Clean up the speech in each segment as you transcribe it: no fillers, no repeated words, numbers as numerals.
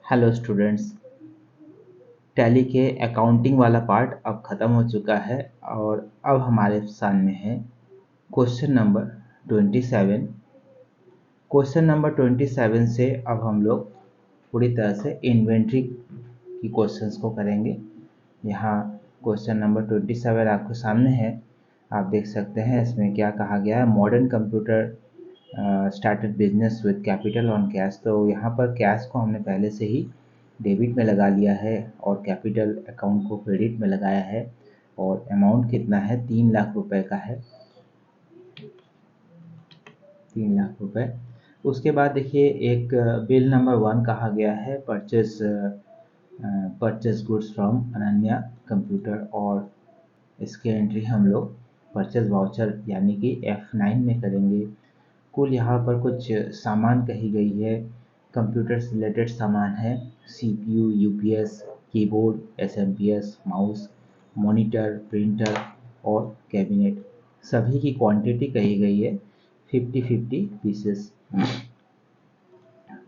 Hello students. Tally के accounting वाला part अब ख़त्म हो चुका है और अब हमारे सामने है क्वेश्चन नंबर 27। क्वेश्चन नंबर 27 से अब हम लोग पूरी तरह से इन्वेंट्री की क्वेश्चंस को करेंगे। यहाँ क्वेश्चन नंबर 27 आपके सामने है, आप देख सकते हैं इसमें क्या कहा गया है। Modern computer started business with capital on cash. तो यहाँ पर कैश को हमने पहले से ही डेबिट में लगा लिया है और कैपिटल अकाउंट को क्रेडिट में लगाया है और अमाउंट कितना है, 3 लाख रुपए का है, 3 लाख रुपए। उसके बाद देखिए एक बिल नंबर 1 कहा गया है, purchase goods from Ananya computer, और इसके एंट्री हम लोग परचेस वाउचर यानी कि F9 में करेंगे। कुल यहाँ पर कुछ सामान कही गई है, कंप्यूटर से रिलेटेड सामान है, CPU, UPS, keyboard, SMPS, mouse, monitor, printer और कैबिनेट। सभी की क्वांटिटी कही गई है 50-50 पीसेस।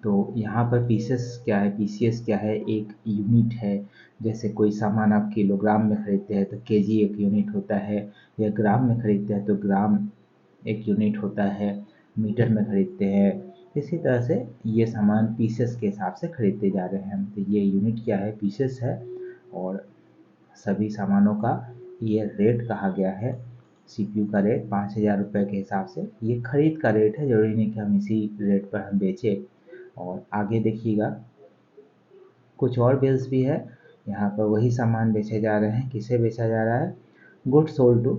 तो यहाँ पर पीसेस क्या है, PCS क्या है, एक यूनिट है। जैसे कोई सामान आप किलोग्राम में खरीदते हैं तो केजी एक यूनिट होता है, या ग्राम में खरीदते हैं तो ग्राम एक यूनिट होता है, मीटर में खरीदते हैं। इसी तरह से ये सामान पीसेस के हिसाब से खरीदते जा रहे हैं। तो ये यूनिट क्या है, पीसेस है। और सभी सामानों का ये रेट कहा गया है। CPU का रेट 5,000 रुपये के हिसाब से, ये खरीद का रेट है, जरूरी नहीं कि हम इसी रेट पर हम बेचें। और आगे देखिएगा कुछ और बिल्स भी है, यहाँ पर वही सामान बेचे जा रहे हैं। किसे बेचा जा रहा है, goods sold to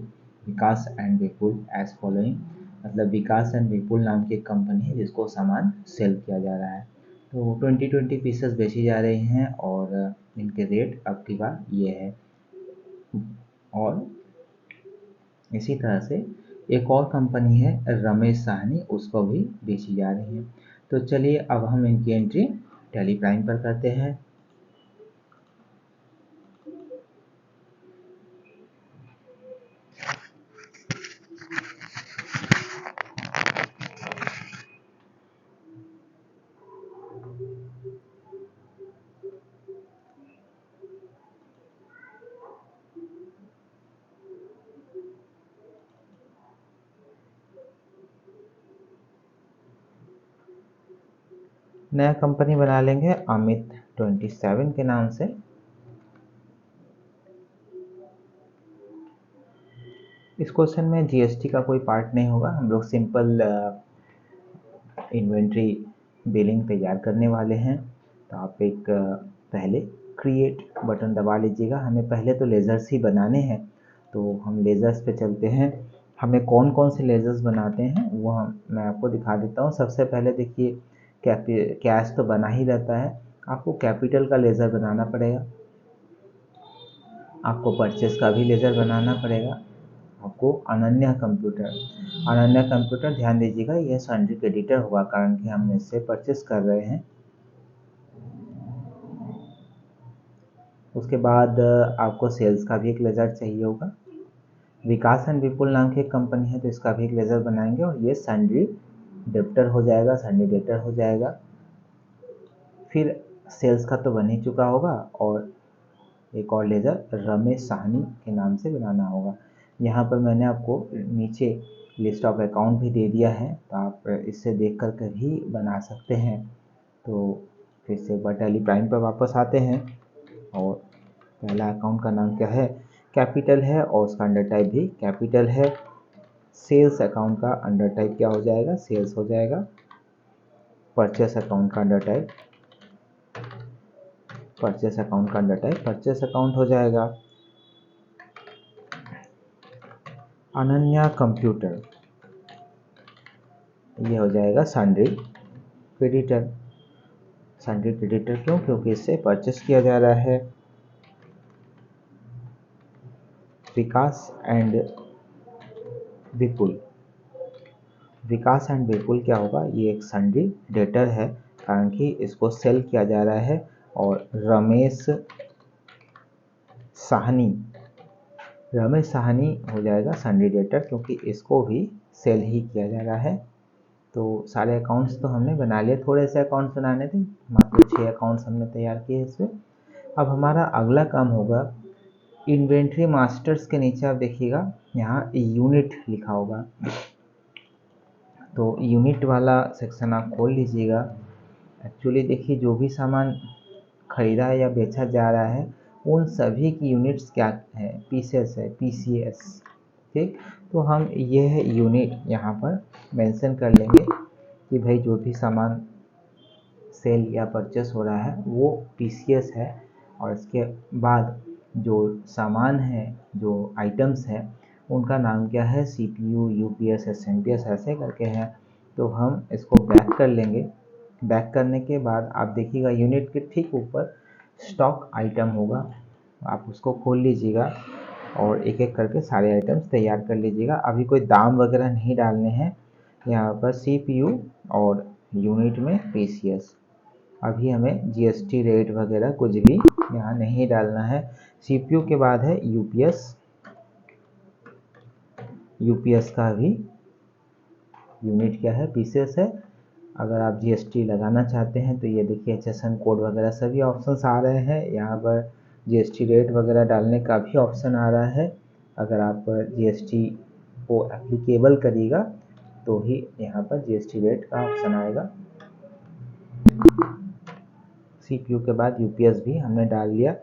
Vikas and Vipul as following. मतलब विकास एंड विपुल नाम की एक कंपनी है जिसको सामान सेल किया जा रहा है। तो 20-20 पीसेस बेची जा रही हैं और इनके रेट अब की बार ये है। और इसी तरह से एक और कंपनी है रमेश साहनी, उसको भी बेची जा रही है। तो चलिए अब हम इनकी एंट्री टैली प्राइम पर करते हैं। नया कंपनी बना लेंगे अमित 27 के नाम से। इस क्वेश्चन में GST का कोई पार्ट नहीं होगा, हम लोग सिंपल इन्वेंट्री बिलिंग तैयार करने वाले हैं। तो आप एक पहले क्रिएट बटन दबा लीजिएगा। हमें पहले तो लेज़र्स ही बनाने हैं, तो हम लेज़र्स पे चलते हैं। हमें कौन कौन से लेज़र्स बनाते हैं वो मैं आपको दिखा देता हूँ। सबसे पहले देखिए कैश तो बना ही रहता है, आपको कैपिटल का लेज़र बनाना पड़ेगा, आपको परचेस का भी लेज़र बनाना पड़ेगा, आपको अनन्या कंप्यूटर ध्यान दीजिएगा यह सन्ड्री क्रेडिटर होगा, कारण कि हम इससे परचेस कर रहे हैं। उसके बाद आपको सेल्स का भी एक लेज़र चाहिए होगा। विकास एंड विपुल नाम की एक कंपनी है तो इसका भी एक लेज़र बनाएंगे, और ये सन्ड्री डेब्टर हो जाएगा, सन्ड्री डेब्टर हो जाएगा। फिर सेल्स का तो बन ही चुका होगा, और एक और लेज़र रमेश साहनी के नाम से बनाना होगा। यहाँ पर मैंने आपको नीचे लिस्ट ऑफ अकाउंट भी दे दिया है, तो आप इससे देख कर के भी बना सकते हैं। तो फिर से एक बार टैली प्राइम पर वापस आते हैं, और पहला अकाउंट का नाम क्या है, कैपिटल है, और उसका अंडर टाइप भी कैपिटल है। सेल्स अकाउंट का अंडर टाइप क्या हो जाएगा, सेल्स हो जाएगा। परचेस अकाउंट का अंडर टाइप परचेस अकाउंट का अंडर टाइप परचेस अकाउंट हो जाएगा। अनन्या कंप्यूटर ये हो जाएगा सन्ड्री क्रेडिटर। सन्ड्री क्रेडिटर क्यों, क्योंकि इससे परचेस किया जा रहा है। विकास एंड विपुल, विकास एंड विपुल क्या होगा, ये एक सन्ड्री डेटर है, कारण कि इसको सेल किया जा रहा है। और रमेश साहनी हो जाएगा सन्ड्री डेटर, क्योंकि इसको भी सेल ही किया जा रहा है। तो सारे अकाउंट्स तो हमने बना लिए, थोड़े से अकाउंट्स बनाने थे, मात्र 6 अकाउंट्स हमने तैयार किए इसमें। अब हमारा अगला काम होगा इन्वेंट्री मास्टर्स के नीचे आप देखिएगा यहाँ यूनिट लिखा होगा, तो यूनिट वाला सेक्शन आप खोल लीजिएगा। एक्चुअली देखिए जो भी सामान खरीदा या बेचा जा रहा है उन सभी की यूनिट्स क्या है, पीसेस है, पीसीएस। ठीक, तो हम यह यूनिट यहाँ पर मेंशन कर लेंगे कि भाई जो भी सामान सेल या परचेस हो रहा है वो पीसीएस है, और इसके बाद जो सामान है, जो आइटम्स हैं, उनका नाम क्या है, सीपीयू, यूपीएस, एसएमपीएस ऐसे करके हैं। तो हम इसको बैक कर लेंगे। बैक करने के बाद आप देखिएगा यूनिट के ठीक ऊपर स्टॉक आइटम होगा, आप उसको खोल लीजिएगा और एक एक करके सारे आइटम्स तैयार कर लीजिएगा। अभी कोई दाम वगैरह नहीं डालने हैं यहाँ पर, सीपीयू और यूनिट में पीसीएस। अभी हमें जीएसटी रेट वगैरह कुछ भी यहाँ नहीं डालना है। सीपीयू के बाद है यूपीएस, यूपीएस का भी यूनिट क्या है, पीसीएस है। अगर आप जीएसटी लगाना चाहते हैं तो ये देखिए एचएसएन कोड वगैरह सभी ऑप्शंस आ रहे हैं यहाँ पर। जीएसटी रेट वगैरह डालने का भी ऑप्शन आ रहा है। अगर आप जीएसटी को एप्लीकेबल करिएगा तो ही यहाँ पर जीएसटी रेट का ऑप्शन आएगा। सीपीयू के बाद यूपीएस भी हमने डाल लिया।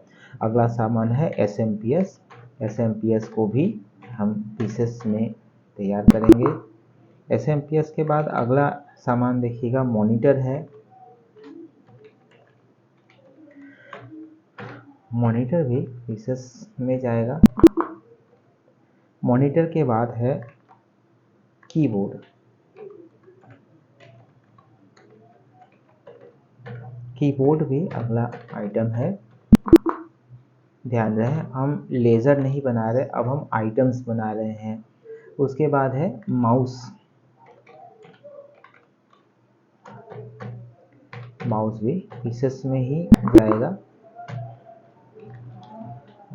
अगला सामान है एसएमपीएस। एसएमपीएस को भी हम पीसेस में तैयार करेंगे। एसएमपीएस के बाद अगला सामान देखिएगा मॉनिटर है। मॉनिटर भी पीसेस में जाएगा। मॉनिटर के बाद है कीबोर्ड। कीबोर्ड भी अगला आइटम है। ध्यान रहे हम लेज़र नहीं बना रहे, अब हम आइटम्स बना रहे हैं। उसके बाद है माउस। माउस भी पीसेस में ही जाएगा।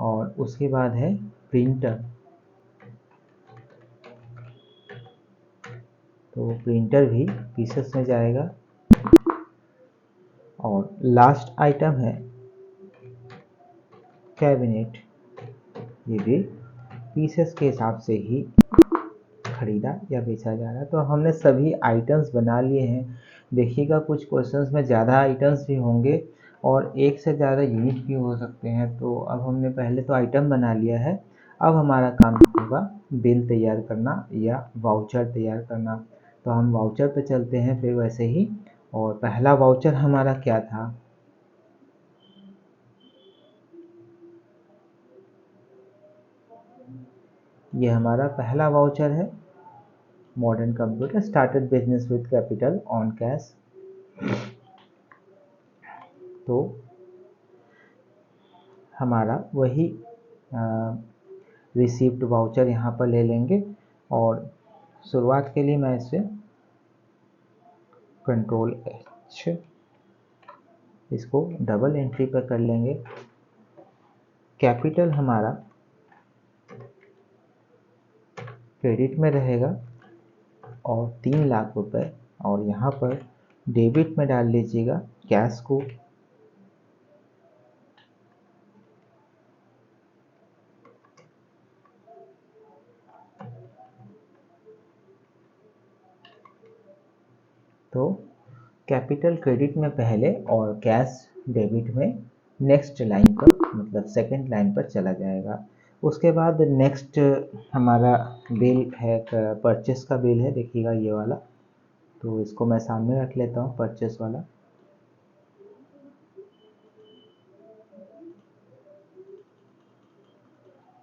और उसके बाद है प्रिंटर। तो प्रिंटर भी पीसेस में जाएगा। और लास्ट आइटम है कैबिनेट। ये भी पीसेस के हिसाब से ही खरीदा या बेचा जा रहा है। तो हमने सभी आइटम्स बना लिए हैं। देखिएगा कुछ क्वेश्चंस में ज़्यादा आइटम्स भी होंगे और एक से ज़्यादा यूनिट भी हो सकते हैं। तो अब हमने पहले तो आइटम बना लिया है, अब हमारा काम होगा बिल तैयार करना या वाउचर तैयार करना। तो हम वाउचर पे चलते हैं फिर वैसे ही। और पहला वाउचर हमारा क्या था, ये हमारा पहला वाउचर है। Modern computer started business with capital on cash. तो हमारा वही रिसीप्ट वाउचर यहाँ पर ले लेंगे। और शुरुआत के लिए मैं इसे कंट्रोल एच, इसको डबल एंट्री पर कर लेंगे। कैपिटल हमारा क्रेडिट में रहेगा और 3 लाख रुपए, और यहाँ पर डेबिट में डाल लीजिएगा कैश को। तो कैपिटल क्रेडिट में पहले और कैश डेबिट में नेक्स्ट लाइन पर, मतलब सेकंड लाइन पर चला जाएगा। उसके बाद नेक्स्ट हमारा बिल है, परचेस का बिल है, देखिएगा ये वाला। तो इसको मैं सामने रख लेता हूँ, परचेस वाला।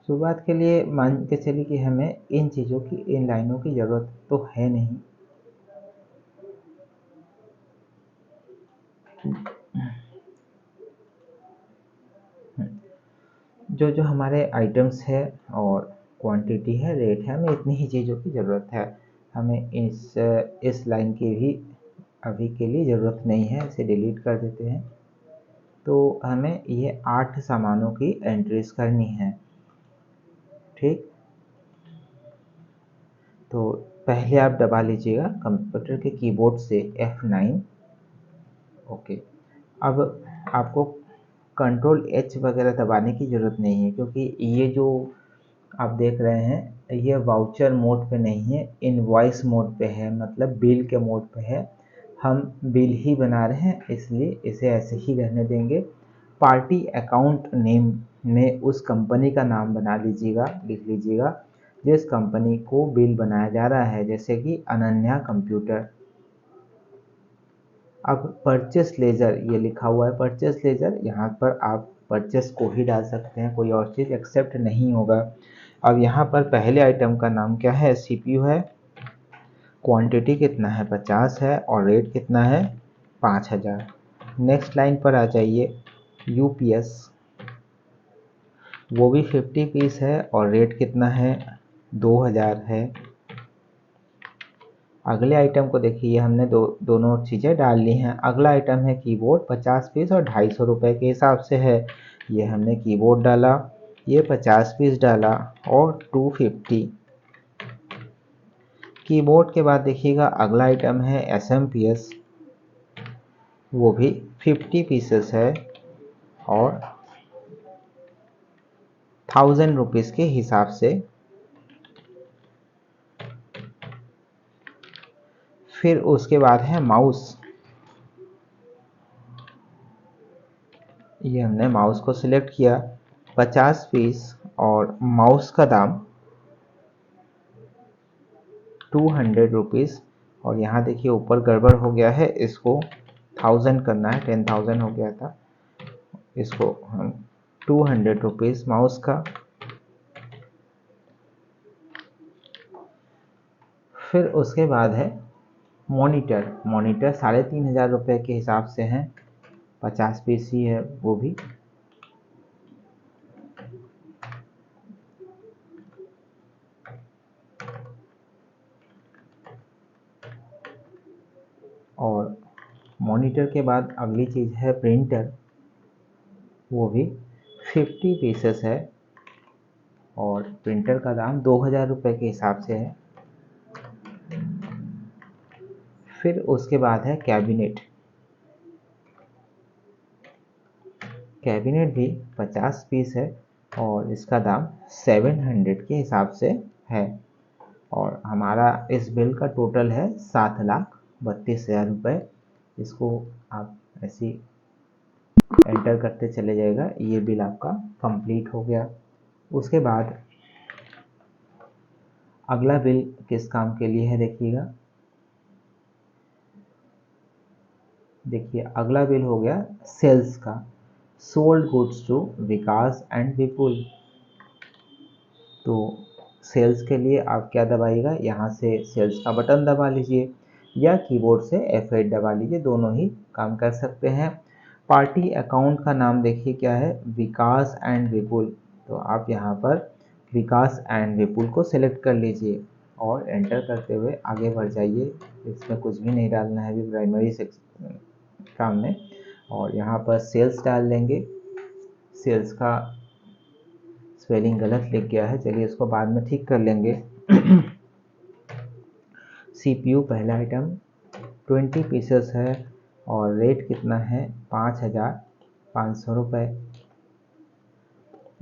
शुरुआत के लिए मान के चलिए कि हमें इन चीज़ों की, इन लाइनों की ज़रूरत तो है नहीं। जो जो हमारे आइटम्स है और क्वांटिटी है, रेट है, हमें इतनी ही चीज़ों की ज़रूरत है। हमें इस लाइन की भी अभी के लिए ज़रूरत नहीं है, इसे डिलीट कर देते हैं। तो हमें ये 8 सामानों की एंट्रीज करनी है। ठीक, तो पहले आप दबा लीजिएगा कंप्यूटर के कीबोर्ड से F9। ओके, अब आपको कंट्रोल H वगैरह दबाने की ज़रूरत नहीं है, क्योंकि ये जो आप देख रहे हैं ये वाउचर मोड पे नहीं है, इनवॉइस मोड पे है, मतलब बिल के मोड पे है। हम बिल ही बना रहे हैं, इसलिए इसे ऐसे ही रहने देंगे। पार्टी अकाउंट नेम में उस कंपनी का नाम बना लीजिएगा, लिख लीजिएगा जिस कंपनी को बिल बनाया जा रहा है, जैसे कि अनन्या कंप्यूटर। अब परचेस लेजर ये लिखा हुआ है, परचेस लेजर, यहाँ पर आप परचेस को ही डाल सकते हैं, कोई और चीज़ एक्सेप्ट नहीं होगा। अब यहाँ पर पहले आइटम का नाम क्या है, CPU है, क्वांटिटी कितना है 50 है, और रेट कितना है 5000। नेक्स्ट लाइन पर आ जाइए, UPS, वो भी 50 पीस है और रेट कितना है 2000 है। अगले आइटम को देखिए, हमने दोनों चीज़ें डाल ली हैं। अगला आइटम है कीबोर्ड, 50 पीस और 250 रुपये के हिसाब से है। ये हमने कीबोर्ड डाला, ये 50 पीस डाला और 250। कीबोर्ड के बाद देखिएगा अगला आइटम है SMPS, वो भी 50 पीसेस है और 1000 रुपीज़ के हिसाब से। फिर उसके बाद है माउस, ये हमने माउस को सिलेक्ट किया, 50 पीस और माउस का दाम 200 रुपीज़। और यहाँ देखिए ऊपर गड़बड़ हो गया है, इसको 1000 करना है, 10,000 हो गया था, इसको हम 200 रुपीज़ माउस का। फिर उसके बाद है मॉनिटर, मॉनिटर 3500 रुपये के हिसाब से हैं, 50 पीस ही है वो भी। और मॉनिटर के बाद अगली चीज़ है प्रिंटर, वो भी 50 पीसेस है और प्रिंटर का दाम 2000 रुपये के हिसाब से है। फिर उसके बाद है कैबिनेट, कैबिनेट भी 50 पीस है और इसका दाम 700 के हिसाब से है। और हमारा इस बिल का टोटल है 7,32,000 रुपये। इसको आप ऐसे एंटर करते चले जाएगा, ये बिल आपका कंप्लीट हो गया। उसके बाद अगला बिल किस काम के लिए है देखिएगा, देखिए अगला बिल हो गया सेल्स का, sold goods to Vikas and Vipul. तो सेल्स के लिए आप क्या दबाइएगा, यहाँ से सेल्स का बटन दबा लीजिए या कीबोर्ड से F8 दबा लीजिए, दोनों ही काम कर सकते हैं। पार्टी अकाउंट का नाम देखिए क्या है, विकास एंड विपुल। तो आप यहाँ पर विकास एंड विपुल को सिलेक्ट कर लीजिए और एंटर करते हुए आगे बढ़ जाइए। इसमें कुछ भी नहीं डालना है अभी प्राइमरी काम में। और यहाँ पर सेल्स डाल देंगे, सेल्स का स्पेलिंग गलत लिख गया है, चलिए इसको बाद में ठीक कर लेंगे। CPU पहला आइटम 20 पीसेस है और रेट कितना है 5500 रुपये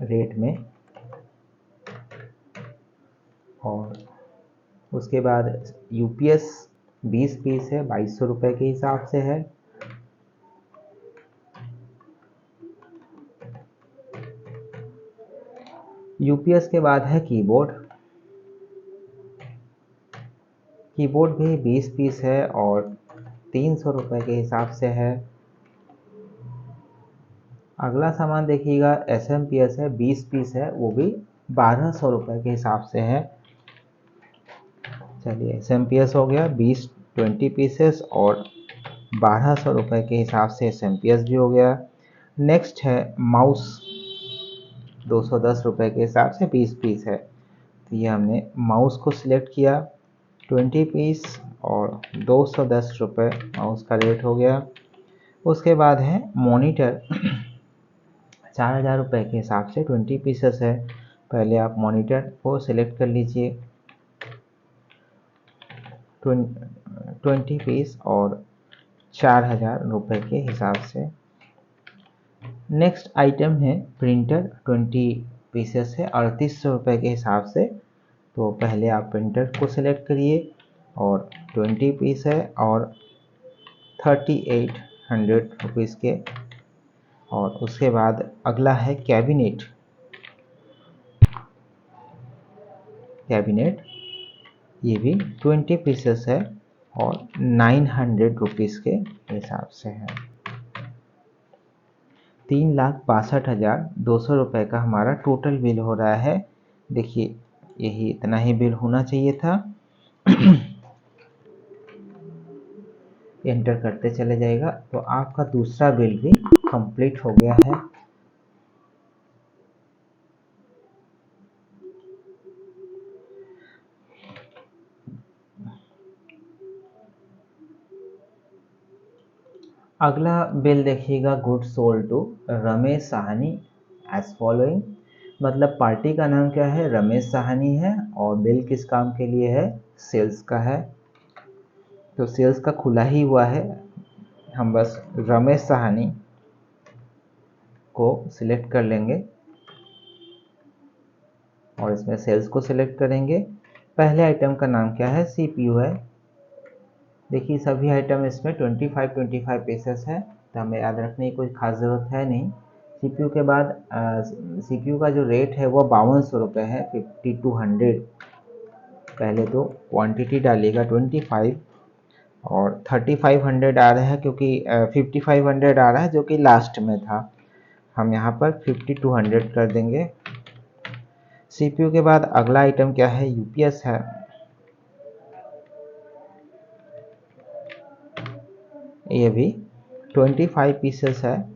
रेट में। और उसके बाद UPS 20 पीस है, 2200 रुपये के हिसाब से है। UPS के बाद है कीबोर्ड, कीबोर्ड भी 20 पीस है और 300 रुपये के हिसाब से है। अगला सामान देखिएगा SMPS है, 20 पीस है, वो भी 1200 रुपये के हिसाब से है। चलिए SMPS हो गया, 20 पीसेस और 1200 रुपये के हिसाब से SMPS भी हो गया। नेक्स्ट है माउस, 210 रुपये के हिसाब से 20 पीस है। तो ये हमने माउस को सिलेक्ट किया, 20 पीस और 210 रुपये माउस का रेट हो गया। उसके बाद है मॉनिटर, 4000 रुपये के हिसाब से 20 पीसेस है। पहले आप मॉनिटर को सिलेक्ट कर लीजिए, 20 पीस और 4000 रुपये के हिसाब से। नेक्स्ट आइटम है प्रिंटर, 20 पीसेस है 3800 रुपये के हिसाब से। तो पहले आप प्रिंटर को सिलेक्ट करिए और 20 पीस है और 3800 रुपीज़ के। और उसके बाद अगला है कैबिनेट। ये भी 20 पीसेस है और 900 रुपीज़ के हिसाब से है। 3,62,200 रुपये का हमारा टोटल बिल हो रहा है। देखिए यही इतना ही बिल होना चाहिए था। एंटर करते चले जाएगा तो आपका दूसरा बिल भी कंप्लीट हो गया है। अगला बिल देखिएगा, goods sold to Ramesh Sahni as following. मतलब पार्टी का नाम क्या है, रमेश साहनी है, और बिल किस काम के लिए है, सेल्स का है। तो सेल्स का खुला ही हुआ है, हम बस रमेश साहनी को सिलेक्ट कर लेंगे और इसमें सेल्स को सिलेक्ट करेंगे। पहले आइटम का नाम क्या है, सीपीयू है। देखिए सभी आइटम इसमें 25 पीसेस है, तो हमें याद रखने की कोई खास ज़रूरत है नहीं। सीपीयू के बाद सीपीयू का जो रेट है वो 5200 रुपये है, 5200। पहले तो क्वांटिटी डालिएगा 25 और 3500 आ रहा है क्योंकि 5500 आ रहा है जो कि लास्ट में था। हम यहाँ पर 5200 कर देंगे। सीपीयू के बाद अगला आइटम क्या है, यूपीएस है। ये भी 25 पीसेस है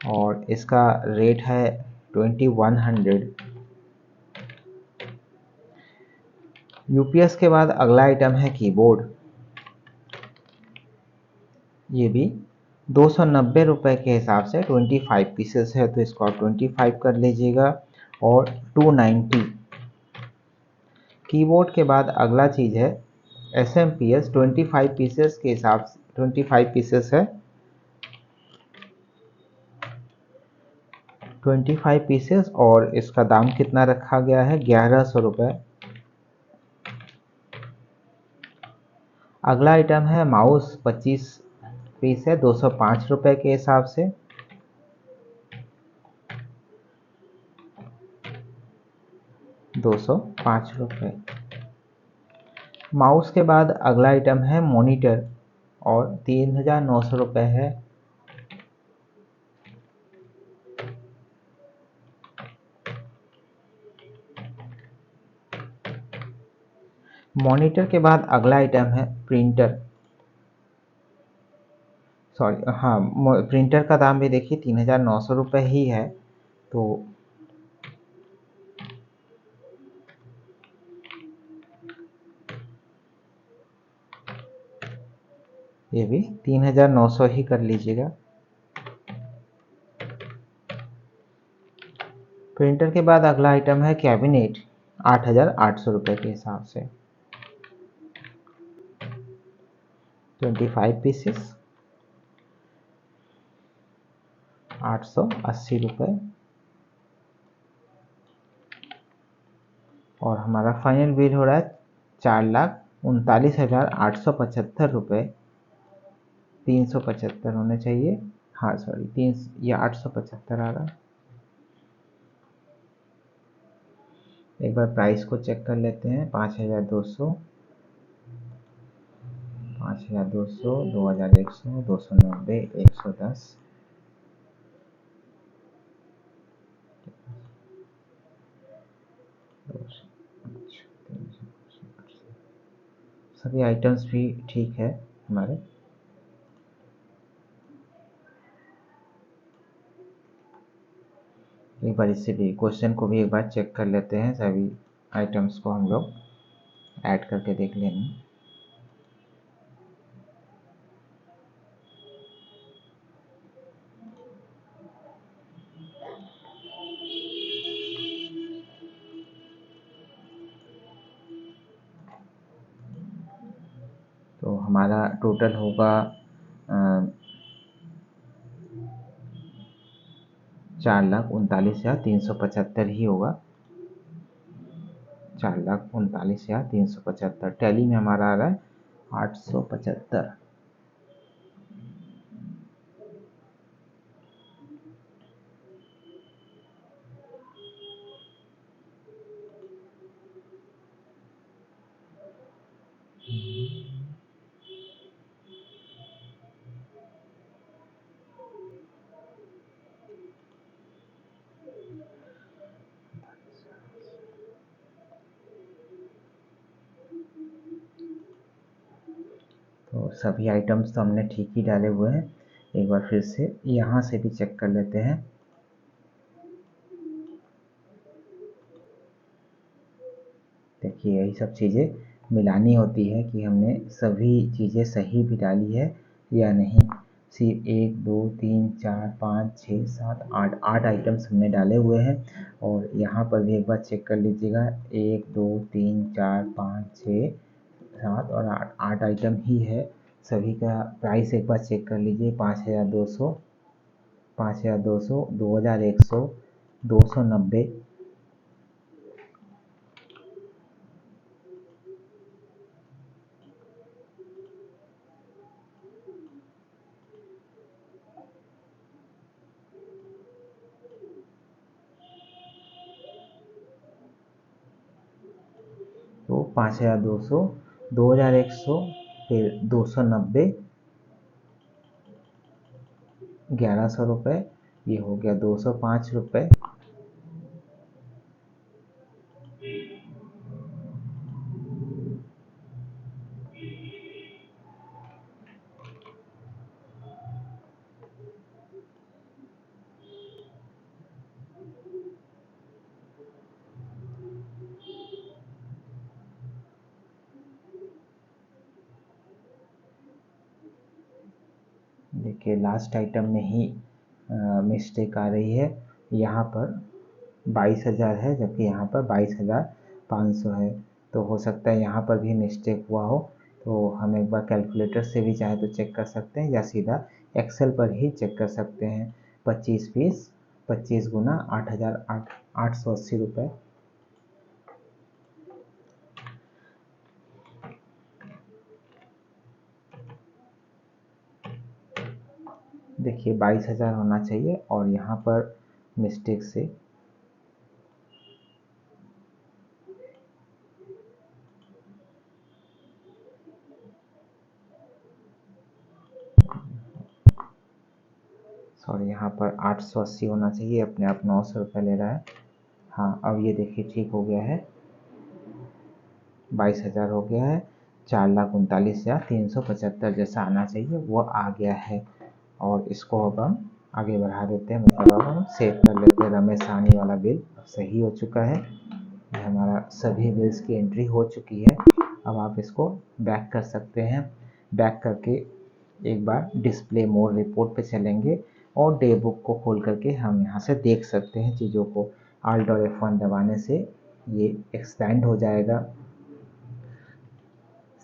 और इसका रेट है 2100। यूपीएस के बाद अगला आइटम है कीबोर्ड। ये भी 290 रुपये के हिसाब से 25 पीसेस है, तो इसको आप 25 कर लीजिएगा और 290। कीबोर्ड के बाद अगला चीज़ है एसएमपीएस, 25 पीसेस के हिसाब से 25 पीसेस है, 25 पीसेस और इसका दाम कितना रखा गया है, 1100 रुपये। अगला आइटम है माउस, 25 पीस है 205 रुपये के हिसाब से। ₹205। माउस के बाद अगला आइटम है मॉनिटर और 3900 रुपये है। मॉनिटर के बाद अगला आइटम है प्रिंटर। सॉरी हाँ, प्रिंटर का दाम भी देखिए 3900 रुपये ही है। तो ये भी 3900 ही कर लीजिएगा। प्रिंटर के बाद अगला आइटम है कैबिनेट, 8800 रुपये के हिसाब से। 25 पीसेस 880 रुपये। और हमारा फाइनल बिल हो रहा है 4,39,875 रुपये। 375 होने चाहिए, हाँ सॉरी 875 आ रहा। एक बार प्राइस को चेक कर लेते हैं, 5200, 5200, 2100, 290, 110। सभी आइटम्स भी ठीक है हमारे। एक बार इससे भी क्वेश्चन को भी एक बार चेक कर लेते हैं, सभी आइटम्स को हम लोग ऐड करके देख लेंगे। हमारा टोटल होगा 4,39,375 ही होगा। 4,39,375। टैली में हमारा आ रहा है 875। तो सभी आइटम्स तो हमने ठीक ही डाले हुए हैं। एक बार फिर से यहाँ से भी चेक कर लेते हैं। देखिए यही सब चीज़ें मिलानी होती है कि हमने सभी चीज़ें सही भी डाली है या नहीं। सिर्फ 1 2 3 4 5 6 7 8 आइटम्स हमने डाले हुए हैं। और यहाँ पर भी एक बार चेक कर लीजिएगा। 1 2 3 4 5 6 7 और 8 आइटम ही है। सभी का प्राइस एक बार चेक कर लीजिए। 5,200, 5,200, 2,100, 290, तो 5,200, 2,100, फिर 290, 1,100 रुपये, ये हो गया 205 रुपये। देखिए लास्ट आइटम में ही मिस्टेक आ रही है। यहाँ पर 22,000 है जबकि यहाँ पर 22,500 है। तो हो सकता है यहाँ पर भी मिस्टेक हुआ हो। तो हम एक बार कैलकुलेटर से भी चाहे तो चेक कर सकते हैं या सीधा एक्सेल पर ही चेक कर सकते हैं। 25 पीस 25 गुना 8,880 रुपये। देखिए 22,000 होना चाहिए और यहाँ पर मिस्टेक से सॉरी यहाँ पर 880 होना चाहिए, अपने आप 900 रुपये ले रहा है। हाँ अब ये देखिए ठीक हो गया है। 22,000 हो गया है। 4,39,375 जैसा आना चाहिए वो आ गया है। और इसको अब हम आगे बढ़ा देते हैं। मतलब अब हम सेव कर लेते हैं। रमेश साहनी वाला बिल सही हो चुका है। ये हमारा सभी बिल्स की एंट्री हो चुकी है। अब आप इसको बैक कर सकते हैं। बैक करके एक बार डिस्प्ले मोड रिपोर्ट पे चलेंगे और डे बुक को खोल करके हम यहाँ से देख सकते हैं चीज़ों को। Alt और F1 दबाने से ये एक्सपेंड हो जाएगा।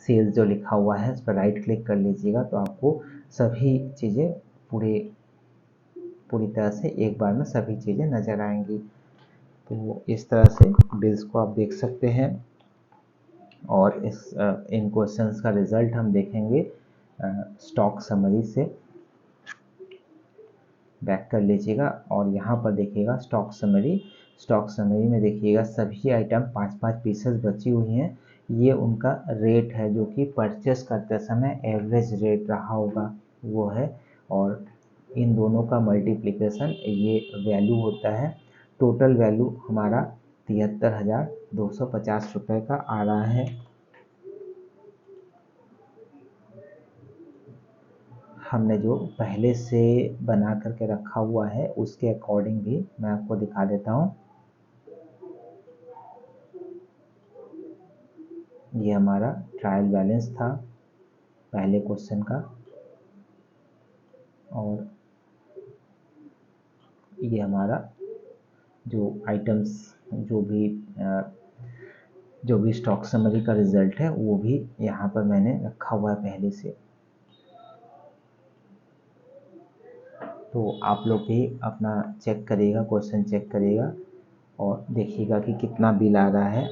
सेल्स जो लिखा हुआ है उस पर राइट क्लिक कर लीजिएगा तो आपको सभी चीज़ें पूरी तरह से एक बार में सभी चीज़ें नज़र आएंगी। तो इस तरह से बिल्स को आप देख सकते हैं। और इन क्वेश्चंस का रिजल्ट हम देखेंगे स्टॉक समरी से। बैक कर लीजिएगा और यहाँ पर देखिएगा स्टॉक समरी। स्टॉक समरी में देखिएगा सभी आइटम 5-5 पीसेस बची हुई हैं। ये उनका रेट है जो कि परचेस करते समय एवरेज रेट रहा होगा वो है। और इन दोनों का मल्टीप्लिकेशन ये वैल्यू होता है। टोटल वैल्यू हमारा 73,250 रुपये का आ रहा है। हमने जो पहले से बना करके रखा हुआ है उसके अकॉर्डिंग भी मैं आपको दिखा देता हूँ। ये हमारा ट्रायल बैलेंस था पहले क्वेश्चन का। और ये हमारा जो आइटम्स जो भी जो भी स्टॉक समरी का रिज़ल्ट है वो भी यहाँ पर मैंने रखा हुआ है पहले से। तो आप लोग भी अपना चेक करिएगा, क्वेश्चन चेक करिएगा और देखिएगा कि कितना बिल आ रहा है।